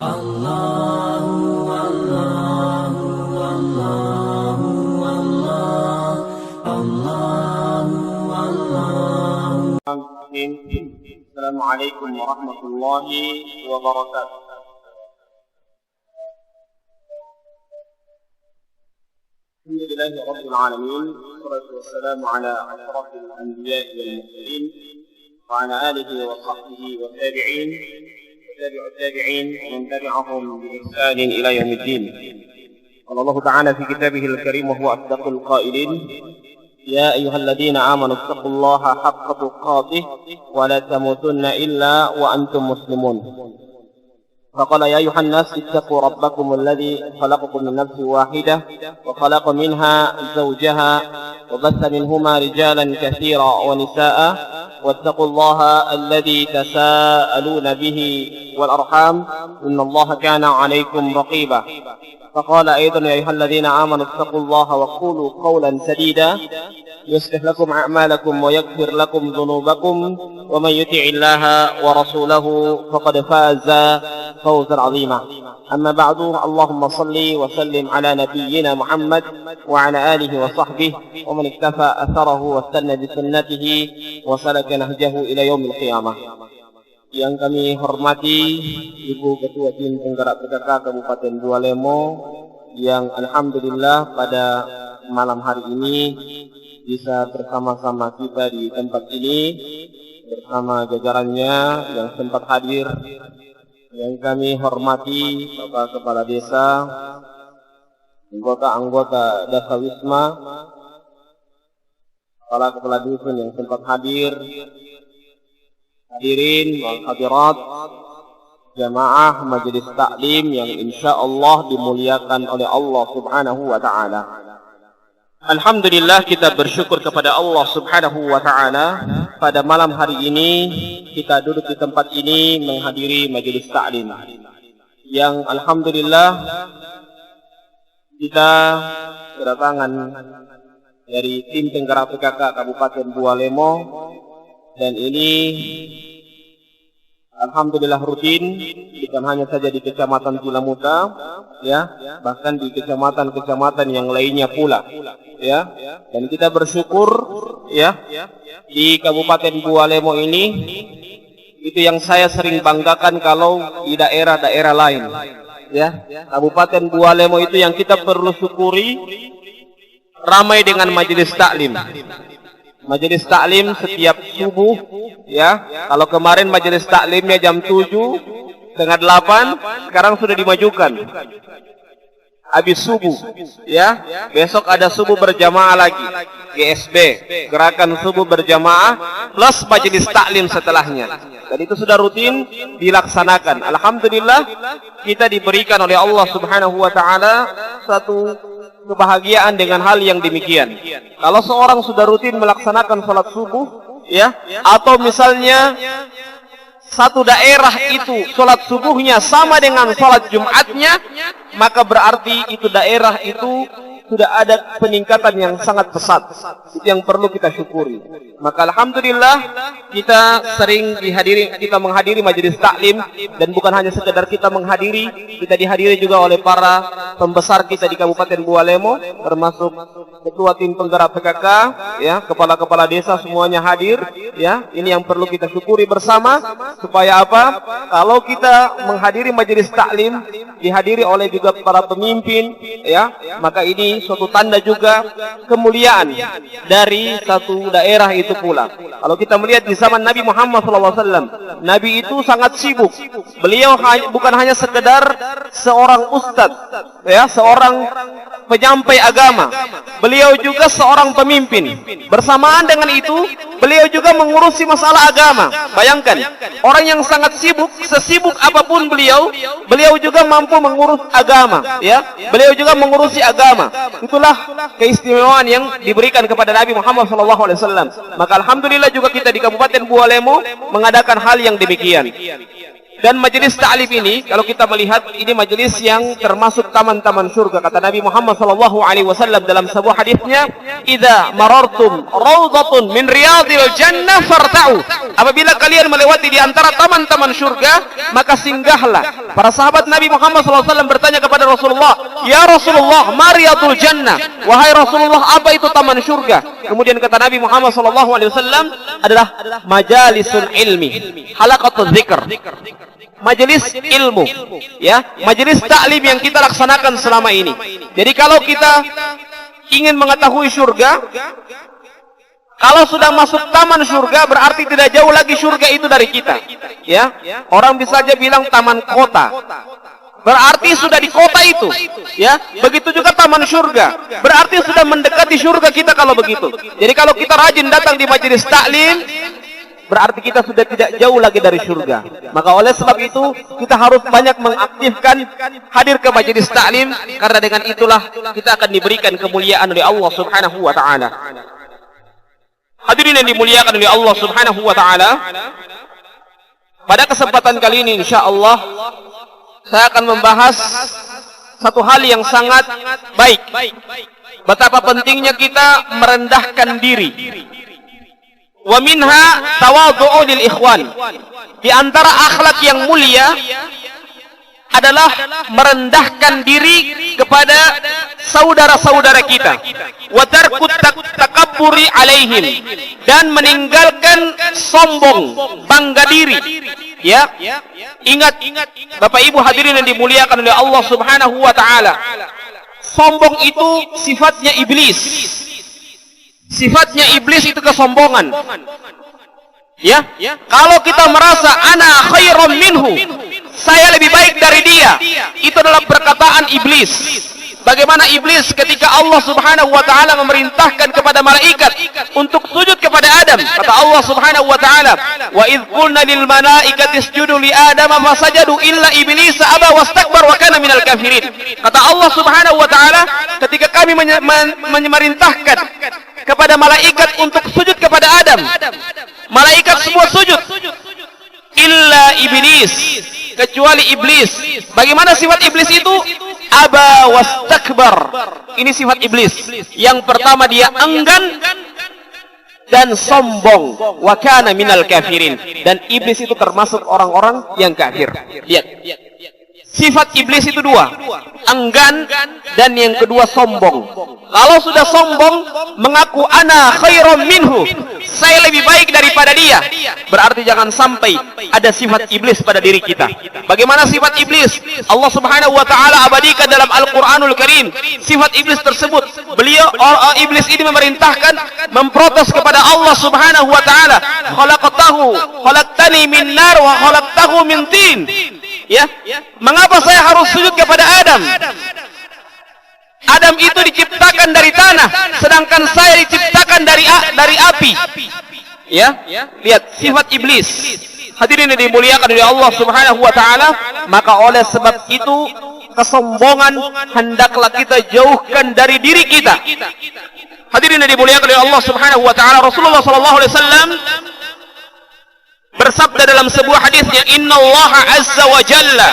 Assalamualaikum warahmatullahi wabarakatuh. Alhamdulillahi rabbil alamin, wassalatu wassalamu ala asyrafil anbiya'i wal mursalin wa ala alihi wa sahbihi wa tabi'in wa man tabi'ahum bi ihsanin ila yaumiddin. Qala Allah ta'ala fi kitabihil karim wa huwa asdaqul qailin: يا أيها الذين آمنوا اتقوا الله حق تقاته ولا تموتن إلا وأنتم مسلمون. فقال يا أيها الناس اتقوا ربكم الذي خلقكم من نفس واحدة وخلق منها زوجها وبث منهما رجالا كثيرا ونساء واتقوا الله الذي تساءلون به والأرحام إن الله كان عليكم رقيبا. فقال أيضا يا أيها الذين آمنوا اتقوا الله وقولوا قولا سديدا يصلح لكم أعمالكم ويغفر لكم ذنوبكم ومن يطع الله ورسوله فقد فاز فوزا عظيما. أما بعد، اللهم صل وسلم على نبينا محمد وعلى آله وصحبه ومن اكتفى أثره واستنى بسنته وسلك نهجه إلى يوم القيامة. Yang kami hormati Ibu Ketua Tim Penggerak PKK Kabupaten Bualemo, yang alhamdulillah pada malam hari ini bisa bersama-sama kita di tempat ini bersama jajarannya yang sempat hadir. Yang kami hormati Bapak Kepala Desa, anggota-anggota Desa Wisma, kepala dusun yang sempat hadir, hadirin wal hadirat, jamaah majelis taklim yang insya Allah dimuliakan oleh Allah Subhanahu wa Ta'ala. Alhamdulillah, kita bersyukur kepada Allah Subhanahu wa Ta'ala. Pada malam hari ini kita duduk di tempat ini menghadiri majelis taklim yang alhamdulillah kita kedatangan dari tim penggerak PKK Kabupaten Bualemo. Dan ini alhamdulillah rutin, bukan hanya saja di Kecamatan Tilamuta, ya, bahkan di kecamatan-kecamatan yang lainnya pula, ya. Dan kita bersyukur, ya, di Kabupaten Bualemo ini, itu yang saya sering banggakan kalau di daerah-daerah lain, ya. Kabupaten Bualemo itu yang kita perlu syukuri, ramai dengan majelis taklim. Majelis taklim setiap subuh, ya. Kalau kemarin majelis taklimnya jam 7, setengah 8, sekarang sudah dimajukan. Habis subuh, ya. Besok ada subuh berjamaah lagi, GSB, gerakan subuh berjamaah plus majelis taklim setelahnya. Dan itu sudah rutin dilaksanakan. Alhamdulillah, kita diberikan oleh Allah Subhanahu wa Ta'ala satu kebahagiaan dengan hal yang demikian. Kalau seorang sudah rutin melaksanakan salat subuh, ya, atau misalnya satu daerah itu salat subuhnya sama dengan salat Jumatnya, maka berarti itu daerah itu sudah ada peningkatan yang sangat pesat. Itu yang perlu kita syukuri. Maka alhamdulillah kita sering kita menghadiri majelis taklim, dan bukan hanya sekedar kita menghadiri, kita dihadiri juga oleh para pembesar kita di Kabupaten Bualemo, termasuk ketua tim penggerak PKK, ya, kepala-kepala desa semuanya hadir, ya. Ini yang perlu kita syukuri bersama, supaya apa? Kalau kita menghadiri majelis taklim dihadiri oleh juga para pemimpin, ya, maka ini suatu tanda juga kemuliaan dari satu daerah itu pula. Kalau kita melihat di zaman Nabi Muhammad SAW, Nabi itu sangat sibuk. Beliau bukan hanya sekedar seorang ustadz, ya, seorang penyampai agama. Beliau juga seorang pemimpin. Bersamaan dengan itu, beliau juga mengurusi masalah agama. Bayangkan, orang yang sangat sibuk, sesibuk apapun beliau juga mampu mengurus agama, ya. Beliau juga mengurusi agama. Itulah keistimewaan yang diberikan kepada Nabi Muhammad SAW. Maka alhamdulillah juga kita di Kabupaten Bualemo mengadakan hal yang demikian. Dan majelis ta'lim ini, kalau kita melihat, ini majelis yang termasuk taman-taman surga. Kata Nabi Muhammad SAW dalam sebuah hadisnya, "Idza marartum rawdatun min riyadil jannah farta'u." Apabila kalian melewati di antara taman-taman surga, maka singgahlah. Para sahabat Nabi Muhammad SAW bertanya kepada Rasulullah, "Ya Rasulullah, ma riyadul jannah?" Wahai Rasulullah, apa itu taman surga? Kemudian kata Nabi Muhammad SAW adalah majalisul ilmi, halaqatul dzikr. Majelis ilmu, ya, majelis taklim yang kita laksanakan selama ini. Jadi kalau kita ingin mengetahui surga, kalau sudah masuk taman surga, berarti tidak jauh lagi surga itu dari kita. Ya, orang bisa aja bilang taman kota, berarti sudah di kota itu. Ya, begitu juga taman surga, berarti sudah mendekati surga kita kalau begitu. Jadi kalau kita rajin datang di majelis taklim, berarti kita sudah tidak jauh lagi dari surga. Maka oleh sebab itu kita harus banyak mengaktifkan hadir ke majelis taklim, karena dengan itulah kita akan diberikan kemuliaan oleh Allah Subhanahu wa taala. Hadirin yang dimuliakan oleh Allah Subhanahu wa taala, pada kesempatan kali ini insyaallah saya akan membahas satu hal yang sangat baik. Betapa pentingnya kita merendahkan diri. Wa minha tawadhu'u lil ikhwan. Di antara akhlak yang mulia adalah merendahkan diri kepada saudara-saudara kita. Wa tarkut takabburi alaihim, dan meninggalkan sombong, bangga diri. Ya, ingat Bapak Ibu hadirin yang dimuliakan oleh Allah Subhanahu wa taala. Sombong itu sifatnya iblis. Sifatnya iblis itu kesombongan. Ya, kalau kita merasa ana khairum minhu, saya lebih baik dari dia, itu adalah perkataan iblis. Bagaimana iblis ketika Allah Subhanahu wa taala memerintahkan kepada malaikat untuk sujud kepada Adam, kata Allah Subhanahu wa taala, "Wa idz qulna lil malaikati isjudu li Adam fasajadu illa iblis aba wastakbar wa kana minal kafirin." Kata Allah Subhanahu wa taala, ketika kami memerintahkan kepada malaikat untuk sujud kepada Adam, malaikat semua sujud illa iblis, kecuali iblis. Bagaimana sifat iblis itu? Aba wastakbar. Ini sifat iblis. Yang pertama, dia enggan dan sombong. Wa kana minal kafirin. Dan iblis itu termasuk orang-orang yang kafir. Lihat, sifat iblis itu dua, enggan dan yang kedua sombong. Kalau sudah sombong, mengaku ana khairum minhu, saya lebih baik daripada dia, berarti jangan sampai ada sifat iblis pada diri kita. Bagaimana sifat iblis? Allah Subhanahu wa taala abadikan dalam Al-Qur'anul Karim sifat iblis tersebut. Iblis ini memerintahkan, memprotes kepada Allah Subhanahu wa taala, khalaqtani min nar wa khalaqtahu min tin. Ya, mengapa saya harus sujud kepada Adam? Adam itu diciptakan dari tanah, sedangkan saya diciptakan dari api. Ya, lihat sifat iblis. Hadirin yang dimuliakan oleh Allah Subhanahu wa taala, maka oleh sebab itu kesombongan hendaklah kita jauhkan dari diri kita. Hadirin yang dimuliakan oleh Allah Subhanahu wa taala, Rasulullah sallallahu alaihi wasallam bersabda dalam sebuah hadisnya, "Inna Allah azza wa jalla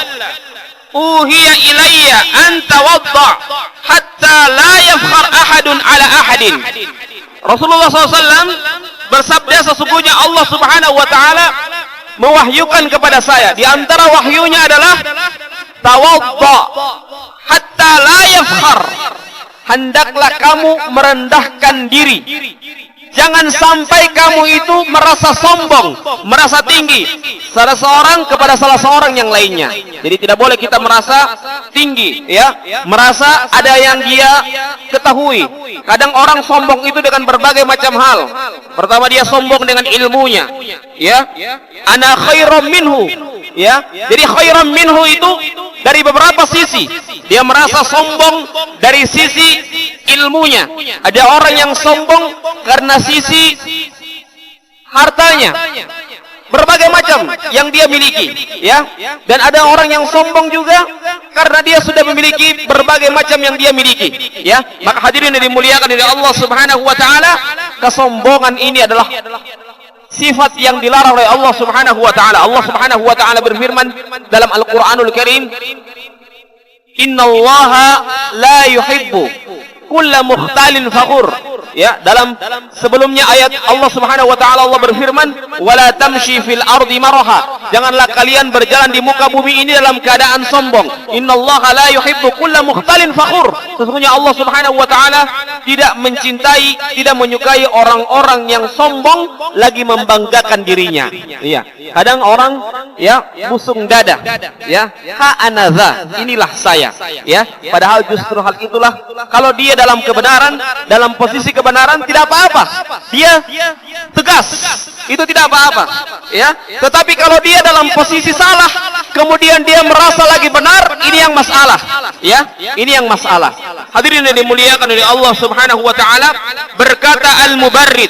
uhiya ilayya an tawadda hatta la yafkhar ahadun ala ahadin." Rasulullah SAW bersabda, sesungguhnya Allah Subhanahu wa taala mewahyukan kepada saya, di antara wahyunya adalah tawadda hatta la yafkhar, hendaklah kamu merendahkan diri. Jangan sampai kamu itu merasa sombong, merasa tinggi salah seorang kepada salah seorang yang lainnya. Jadi tidak boleh kita merasa tinggi, ya, merasa ada yang dia ketahui. Kadang orang sombong itu dengan berbagai macam hal. Pertama, dia sombong dengan ilmunya, ya, ana khairum minhu, ya. Jadi khairum minhu itu dari beberapa sisi. Dia merasa sombong dari sisi ilmunya. Ada orang yang sombong karena sisi hartanya, berbagai macam yang dia miliki, ya. Dan ada orang yang sombong juga karena dia sudah memiliki berbagai macam yang dia miliki, ya. Maka hadirin yang dimuliakan oleh Allah Subhanahu wa taala, kesombongan ini adalah sifat yang dilarang oleh Allah Subhanahu wa taala. Allah Subhanahu wa taala berfirman dalam Al-Qur'anul Karim, "Innallaha la yuhibbu kulla mukhtalin fakhur." Ya, dalam sebelumnya ayat Allah Subhanahu wa taala Allah berfirman, "Wala tamshi fil ardi maraha." Janganlah kalian berjalan di muka bumi ini dalam keadaan sombong. Innallaha la yuhibbu kulla mukhtalin fakhur. Sesungguhnya Allah Subhanahu wa taala tidak mencintai, tidak menyukai orang-orang yang sombong lagi membanggakan dirinya. Iya. Kadang orang ya busung dada, ya. Ha anadza, inilah saya, ya. Padahal justru hal itulah kalau dia dalam kebenaran, dalam posisi kebenaran tidak apa-apa. Dia tegas. Itu tidak apa-apa, ya. Tetapi kalau dia dalam posisi salah, kemudian dia merasa lagi benar, ini yang masalah, ya. Ini yang masalah. Hadirin yang dimuliakan oleh Allah Subhanahu wa taala, berkata Al-Mubarrid,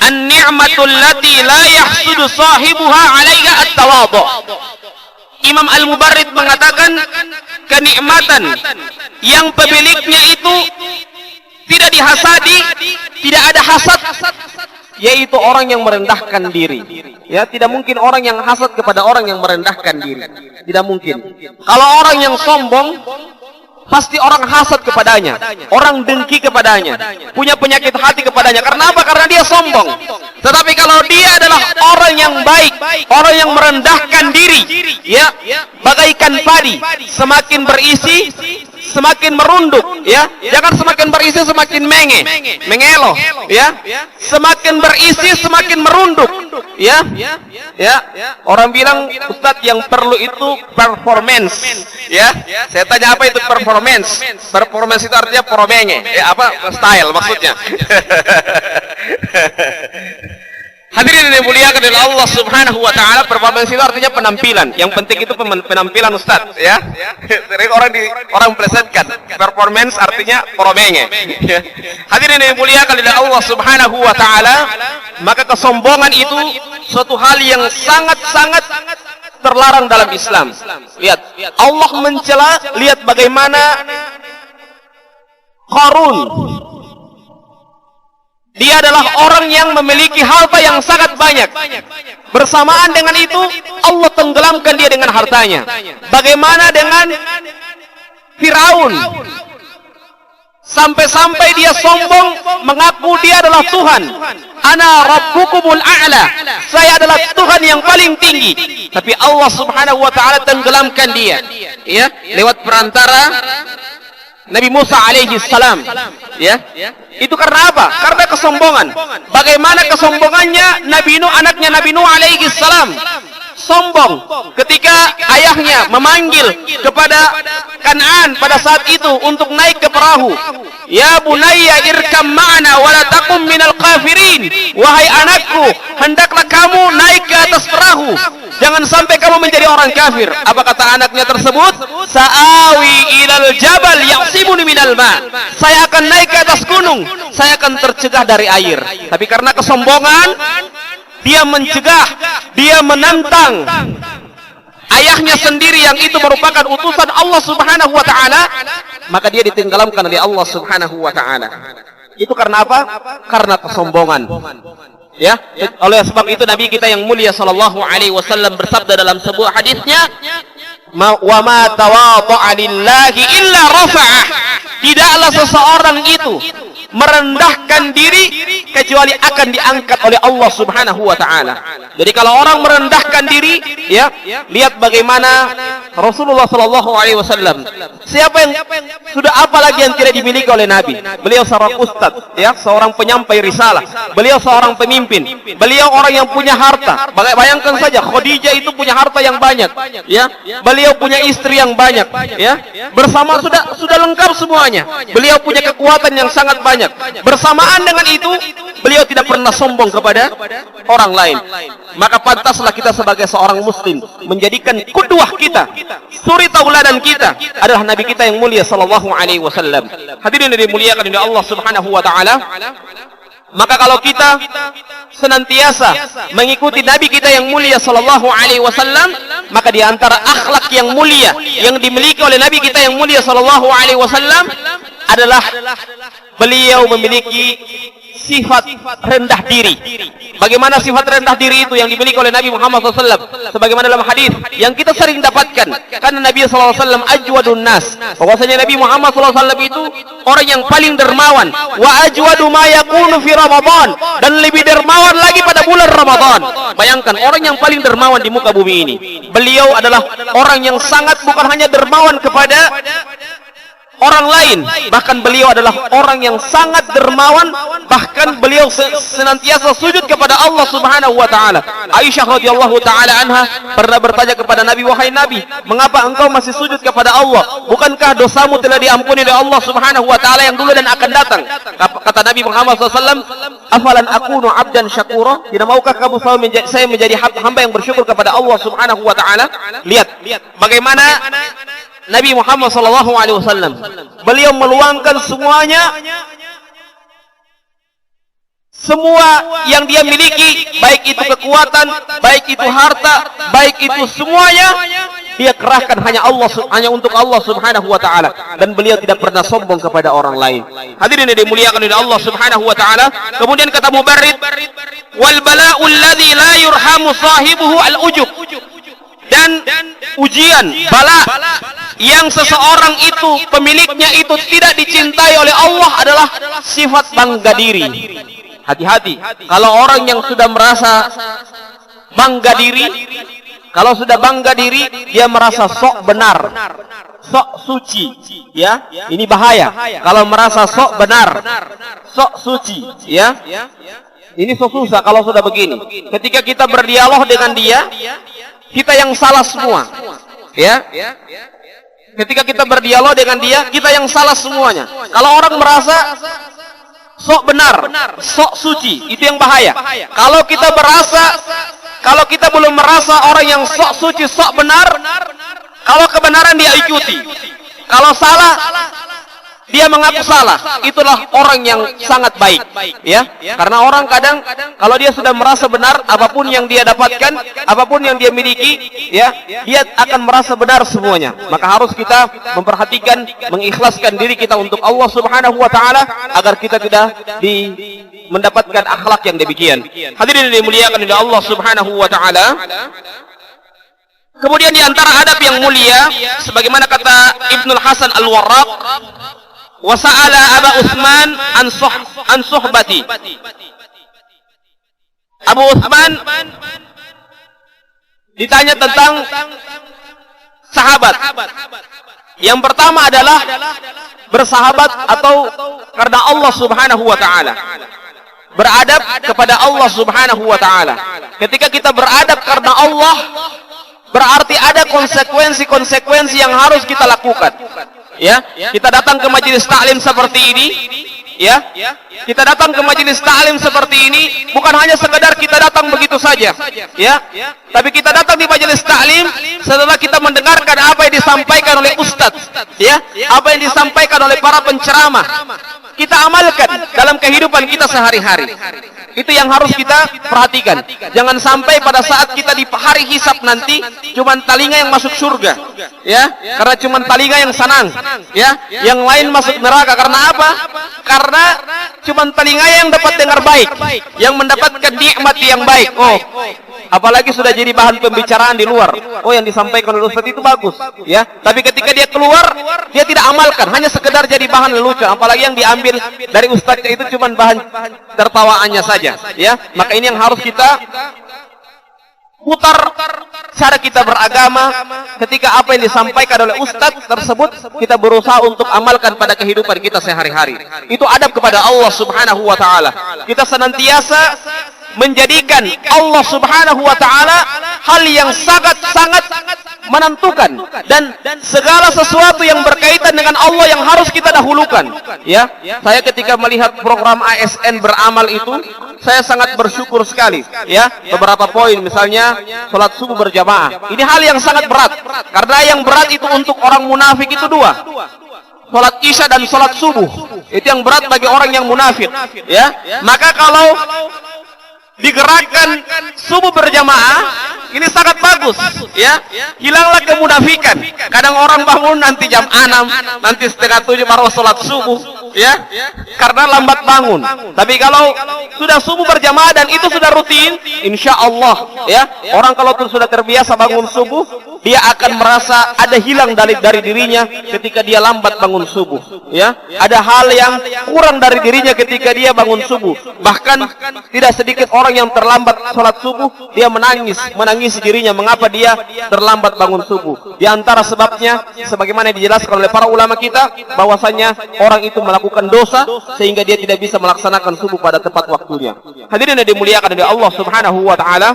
"An-ni'matul lati la yahsudu sahibuha 'alaiha at-tawadhu." Imam Al-Mubarrid mengatakan kenikmatan yang pemiliknya itu tidak dihasadi, tidak ada hasad, yaitu orang yang merendahkan diri. Ya, tidak mungkin orang yang hasad kepada orang yang merendahkan diri. Tidak mungkin. Kalau orang yang sombong, pasti orang hasad kepadanya, orang dengki kepadanya, punya penyakit hati kepadanya. Karena apa? Karena dia sombong. Tetapi kalau dia adalah orang yang baik, orang yang merendahkan diri, ya, bagaikan padi, semakin berisi semakin merunduk, ya. Jangan semakin berisi semakin mengelo, ya. Semakin berisi semakin merunduk, ya. Ya. Orang bilang, "Ustadz, yang perlu itu performance." Ya. Saya tanya, apa itu performance? Performance itu artinya promenge. Ya, apa? Style maksudnya. Hadirin yang dimuliakan oleh Allah Subhanahu wa taala, performance itu artinya penampilan. Yang penting itu penampilan Ustaz, ya. Jadi orang melesetkan. Performance artinya promenge. Hadirin yang dimuliakan oleh Allah Subhanahu wa taala, maka kesombongan itu suatu hal yang sangat-sangat terlarang dalam Islam. Lihat, Allah mencela, lihat bagaimana Qarun. Dia adalah orang yang memiliki harta yang sangat banyak. Bersamaan dengan itu, Allah tenggelamkan dia dengan hartanya. Bagaimana dengan Firaun? Sampai-sampai dia sombong, mengaku dia adalah Tuhan. Ana rabbukumul a'la. Saya adalah Tuhan yang paling tinggi. Tapi Allah Subhanahu wa taala tenggelamkan dia, ya, lewat perantara Nabi Musa alaihi salam, ya. Itu karena apa? Karena kesombongan. Bagaimana kesombongannya Nabi Nuh, anaknya Nabi Nuh alaihi salam? Sombong ketika ayahnya memanggil kepada Kan'an pada saat itu untuk naik ke perahu. "Ya bunayya irkam ma'ana wa la takum minal kafirin." Wahai anakku, hendaklah kamu naik ke atas perahu. Jangan sampai kamu menjadi orang kafir. Apa kata anaknya tersebut? "Sa'awi ilal jabal ya'simuni minal ma." Saya akan naik ke atas gunung, saya akan tercegah dari air. Tapi karena kesombongan, dia mencegah, dia menantang ayahnya sendiri yang itu merupakan utusan Allah Subhanahu wa taala, maka dia ditenggelamkan oleh Allah Subhanahu wa taala. Itu karena apa? Karena kesombongan. Ya, oleh sebab itu Nabi kita yang mulia sallallahu alaihi wasallam bersabda dalam sebuah hadisnya, "Wa ma tawadha'a lillahi illa rafa'ah." Tidaklah seseorang itu merendahkan diri kecuali akan diangkat oleh Allah Subhanahu wa taala. Jadi kalau orang merendahkan diri, ya, lihat bagaimana Rasulullah sallallahu alaihi wasallam. Siapa yang sudah apa lagi yang tidak dimiliki oleh Nabi? Beliau seorang ustaz, ya, seorang penyampai risalah. Beliau seorang pemimpin. Beliau orang yang punya harta. Bayangkan saja, Khadijah itu punya harta yang banyak, ya. Beliau punya istri yang banyak, ya. Bersama sudah lengkap semuanya. Beliau punya kekuatan yang sangat banyak. Bersamaan dengan itu, beliau tidak pernah sombong kepada orang lain. Maka pantaslah kita sebagai seorang muslim menjadikan qudwah kita, suri tauladan kita adalah Nabi kita yang mulia sallallahu alaihi wasallam. Hadirin yang dimuliakan oleh Allah Subhanahu wa taala, maka kalau kita senantiasa mengikuti Nabi kita yang mulia sallallahu alaihi wasallam, maka di antara akhlak yang mulia yang dimiliki oleh Nabi kita yang mulia sallallahu alaihi wasallam adalah beliau memiliki sifat rendah diri. Bagaimana sifat rendah diri itu yang dimiliki oleh Nabi Muhammad SAW? Sebagaimana dalam hadis yang kita sering dapatkan, karena Nabi SAW ajwadun nas, bahwasanya Nabi Muhammad SAW itu orang yang paling dermawan. Wa ajwadu ma yakunu fi Ramadan, dan lebih dermawan lagi pada bulan Ramadan. Bayangkan orang yang paling dermawan di muka bumi ini. Beliau adalah orang yang sangat bukan hanya dermawan kepada orang lain, bahkan beliau adalah orang yang sangat dermawan, bahkan beliau senantiasa sujud kepada Allah Subhanahu wa taala. Aisyah radhiyallahu taala anha pernah bertanya kepada Nabi, "Wahai Nabi, mengapa engkau masih sujud kepada Allah? Bukankah dosamu telah diampuni oleh Allah Subhanahu wa taala yang dulu dan akan datang?" Kata Nabi Muhammad SAW, "Afalan akunu abdan syakura?" Tidak maukah kamu saya menjadi hamba yang bersyukur kepada Allah Subhanahu wa taala? Lihat bagaimana Nabi Muhammad SAW, beliau meluangkan semuanya, semua yang dia miliki, baik itu kekuatan, baik itu harta, baik itu semuanya, dia kerahkan hanya untuk Allah Subhanahu wa taala, dan beliau tidak pernah sombong kepada orang lain. Hadirin yang dimuliakan oleh Allah Subhanahu wa taala. Kemudian kata Mubarrid, wal bala'u alladzi la yurhamu sahibuhu al-ujub. Dan ujian, bala yang seseorang itu, pemiliknya itu tidak dicintai oleh Allah adalah sifat bangga diri. Hati-hati, kalau orang yang sudah merasa bangga diri, kalau sudah bangga diri, dia merasa sok benar, sok suci, ya, ini bahaya. Kalau merasa sok benar, sok suci, ya, ini sok susah kalau sudah begini. Ketika kita berdialog dengan dia, kita yang salah semua, ya. Ketika kita berdialog dengan dia, kita yang salah semuanya. Kalau orang merasa sok benar, sok suci, itu yang bahaya. Kalau kita belum merasa orang yang sok suci, sok benar, kalau kebenaran dia ikuti, kalau salah dia mengaku salah, itulah orang yang sangat baik, ya. Karena orang kadang kalau dia sudah merasa benar, apapun yang dia dapatkan, apapun yang dia miliki, ya, dia akan merasa benar semuanya. Maka harus kita memperhatikan, mengikhlaskan diri kita untuk Allah Subhanahu wa taala agar kita tidak mendapatkan akhlak yang demikian. Hadirin yang dimuliakan oleh Allah Subhanahu wa taala. Kemudian di antara adab yang mulia, sebagaimana kata Ibnul Hasan Al-Warraq, wa sa'ala Aba Utsman an suhbati. Abu Utsman ditanya tentang sahabat. Yang pertama adalah bersahabat atau karena Allah Subhanahu wa taala. Beradab kepada Allah Subhanahu wa taala. Ketika kita beradab karena Allah, berarti ada konsekuensi-konsekuensi yang harus kita lakukan. Ya, kita datang ke majelis taklim seperti ini, ya. Kita datang ke majelis taklim seperti ini bukan hanya sekedar kita datang begitu saja, ya. Tapi kita datang di majelis taklim setelah kita mendengarkan apa yang disampaikan oleh ustadz, ya, apa yang disampaikan oleh para penceramah. Kita amalkan dalam kehidupan kita sehari-hari. Itu yang harus kita perhatikan. Jangan sampai pada saat kita di hari hisab nanti cuman telinga yang masuk surga, ya, karena cuman telinga yang senang, ya, yang lain masuk neraka. Karena apa? Karena cuman telinga yang dapat dengar baik, yang mendapatkan nikmat yang baik. Oh, apalagi sudah jadi bahan pembicaraan di luar. Oh, yang disampaikan oleh ustaz itu bagus, ya. Tapi ketika dia keluar, dia tidak amalkan, hanya sekedar jadi bahan lelucon. Apalagi yang diambil dari ustaznya itu cuma bahan tertawaannya saja, ya. Maka ini yang harus kita putar cara kita beragama. Ketika apa yang disampaikan oleh ustaz tersebut kita berusaha untuk amalkan pada kehidupan kita sehari-hari. Itu adab kepada Allah Subhanahu wa taala. Kita senantiasa menjadikan Allah Subhanahu wa taala hal yang sangat-sangat menentukan, dan segala sesuatu yang berkaitan dengan Allah yang harus kita dahulukan, ya. Saya ketika melihat program ASN beramal itu, saya sangat bersyukur sekali, ya. Beberapa poin, misalnya salat subuh berjamaah. Ini hal yang sangat berat, karena yang berat itu untuk orang munafik itu dua, salat isya dan salat subuh. Itu yang berat bagi orang yang munafik, ya. Maka kalau digerakkan subuh berjamaah, ini sangat bagus, ya. Hilanglah kemunafikan. Kadang orang bangun nanti jam 6, nanti setengah 7 baru sholat subuh, ya, karena lambat bangun. Tapi kalau sudah subuh berjamaah dan itu sudah rutin, insya Allah, ya, orang kalau sudah terbiasa bangun subuh, dia akan merasa ada hilang dari dirinya ketika dia lambat bangun subuh, ya. Ada hal yang kurang dari dirinya ketika dia bangun subuh. Bahkan tidak sedikit orang yang terlambat sholat subuh, dia menangis dirinya mengapa dia terlambat bangun subuh. Di antara sebabnya sebagaimana dijelaskan oleh para ulama kita bahwasanya orang itu melakukan dosa sehingga dia tidak bisa melaksanakan subuh pada tepat waktunya. Hadirin yang dimuliakan oleh Allah Subhanahu wa taala,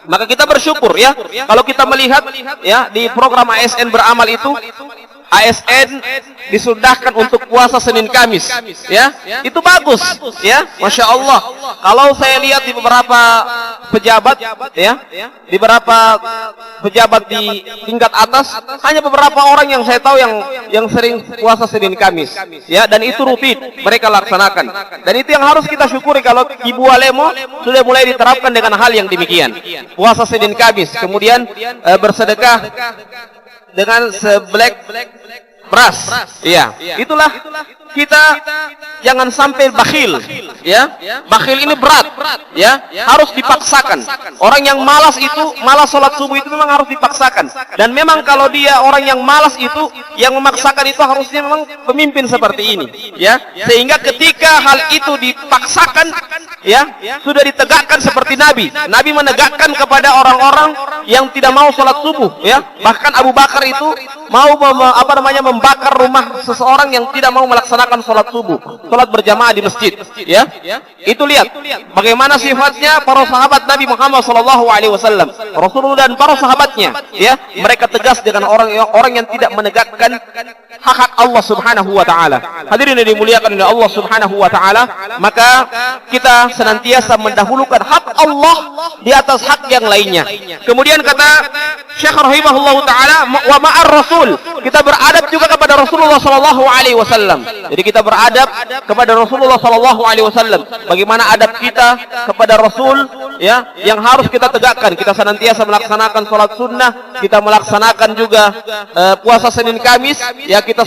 maka kita bersyukur, ya, kalau kita melihat, ya, di program ASN beramal itu, ASN disudahkan untuk puasa Senin Kamis, ya, itu bagus, ya, Masya Allah. Kalau saya lihat di beberapa pejabat, ya, di beberapa pejabat di tingkat atas, hanya beberapa orang yang saya tahu yang sering puasa Senin Kamis, ya, dan itu rutin mereka laksanakan. Dan itu yang harus kita syukuri kalau di Bualemo sudah mulai diterapkan dengan hal yang demikian. Puasa Senin Kamis, kemudian bersedekah dengan seblek beras, iya. Itulah kita jangan sampai bakhil, ya. Bakhil ini berat, ya, harus dipaksakan. Orang yang malas itu, malas sholat subuh itu memang harus dipaksakan. Dan memang kalau dia orang yang malas itu, yang memaksakan itu harusnya memang pemimpin seperti ini, ya. Sehingga ketika hal itu dipaksakan, ya, sudah ditegakkan seperti Nabi. Nabi menegakkan kepada orang-orang yang tidak mau sholat subuh, ya. Bahkan Abu Bakar itu mau membakar rumah seseorang yang tidak mau melaksanakan sholat subuh, sholat berjamaah di masjid, ya. Itu lihat bagaimana sifatnya para sahabat Nabi Muhammad SAW, Rasulullah dan para sahabatnya, ya. Mereka tegas dengan orang yang tidak menegakkan hak Allah Subhanahu wa taala. Hadirin yang dimuliakan oleh Allah Subhanahu wa taala, maka kita senantiasa mendahulukan hak Allah di atas hak yang lainnya. Kemudian kata Syekh rahimahullah taala, wa ma'ar rasul, kita beradab juga kepada Rasulullah sallallahu alaihi wasallam. Jadi kita beradab kepada Rasulullah sallallahu alaihi wasallam. Bagaimana adab kita kepada Rasul, ya, yang harus kita tegakkan. Kita senantiasa melaksanakan sholat sunnah, kita melaksanakan juga puasa Senin Kamis, ya, kita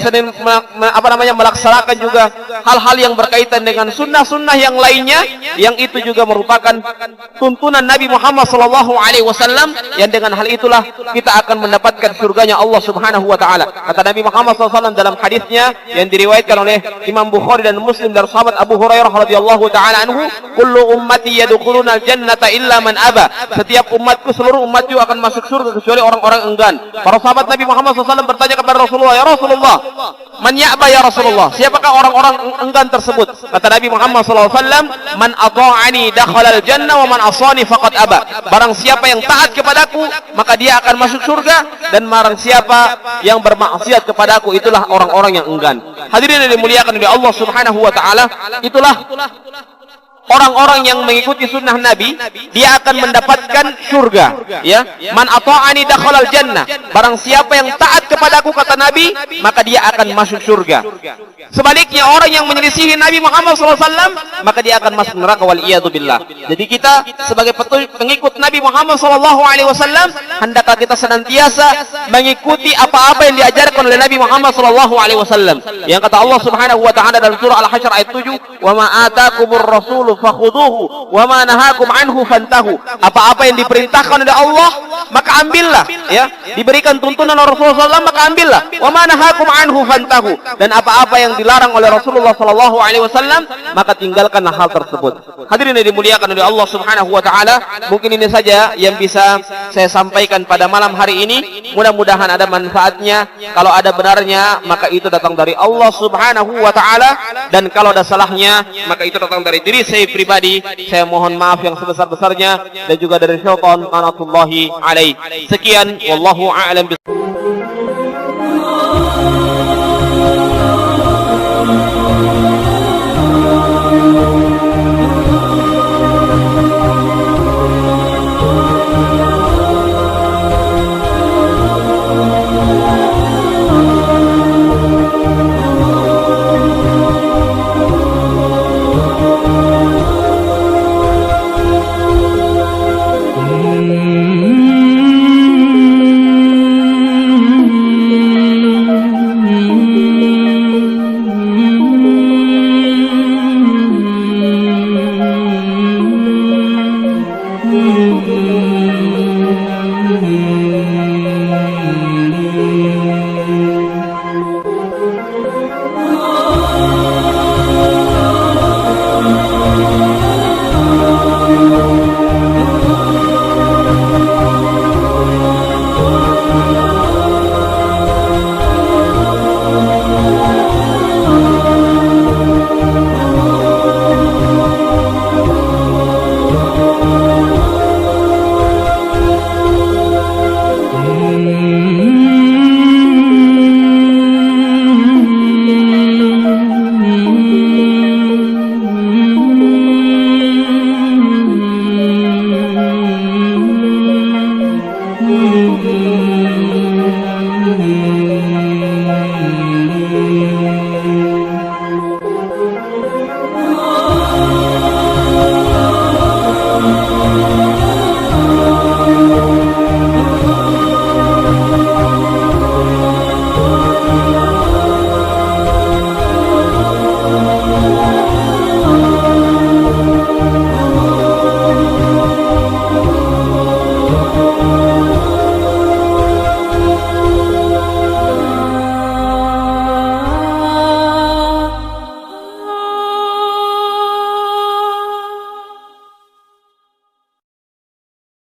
melaksanakan juga hal-hal yang berkaitan dengan sunnah-sunnah yang lainnya, yang itu juga merupakan tuntunan Nabi Muhammad SAW, yang dengan hal itulah kita akan mendapatkan surganya Allah Subhanahu wa taala. Kata Nabi Muhammad SAW dalam hadisnya yang diriwayatkan oleh Imam Bukhari dan Muslim dari sahabat Abu Hurairah radhiyallahu taala anhu, kullu ummati yadkhuluna al-jannata illa man aba. Setiap umatku, seluruh umatku akan masuk surga kecuali orang-orang enggan. Para sahabat Nabi Muhammad SAW bertanya kepada Rasulullah, ya Rasulullah, man ya'ba ya Rasulullah? Siapakah orang-orang enggan tersebut? Kata Nabi Muhammad SAW, man ata'ani dakhala al-jannah wa man asani faqad aba. Barang siapa yang taat kepadaku, maka dia akan masuk surga, dan barang siapa yang bermaksiat kepadaku, itulah orang-orang yang enggan. Hadirin yang dimuliakan oleh Allah Subhanahu wa taala, itulah orang-orang yang mengikuti sunnah Nabi, dia akan mendapatkan surga, ya. Man ata'ani dakhalal jannah. Barang siapa yang taat kepadaku, kata Nabi, maka dia akan masuk surga. Sebaliknya orang yang menyelisihi Nabi Muhammad SAW, maka dia akan masuk neraka, wal iyadu billah. Jadi kita sebagai pengikut Nabi Muhammad SAW, hendaklah kita senantiasa mengikuti apa-apa yang diajarkan oleh Nabi Muhammad SAW. Yang kata Allah Subhanahu wa taala dalam surah Al-Hasyr ayat 7, wa ma atakumur rasulu fakhuduhu wa ma nahakum anhu fantahu. Apa-apa yang diperintahkan oleh Allah, maka ambillah, ya. Diberikan tuntunan oleh Rasulullah SAW, maka ambillah. Wa ma nahakum anhu fantahu. Dan apa-apa yang dilarang oleh Rasulullah SAW, maka tinggalkanlah hal tersebut. Hadirin yang dimuliakan oleh Allah Subhanahu wa taala, mungkin ini saja yang bisa saya sampaikan pada malam hari ini. Mudah-mudahan ada manfaatnya. Kalau ada benarnya, maka itu datang dari Allah Subhanahu wa taala, dan kalau ada salahnya, maka itu datang dari diri saya pribadi. Saya mohon maaf yang sebesar-besarnya, dan juga dari syaitan, manatullahi alaih. Sekian, wallahu a'lam bishawab.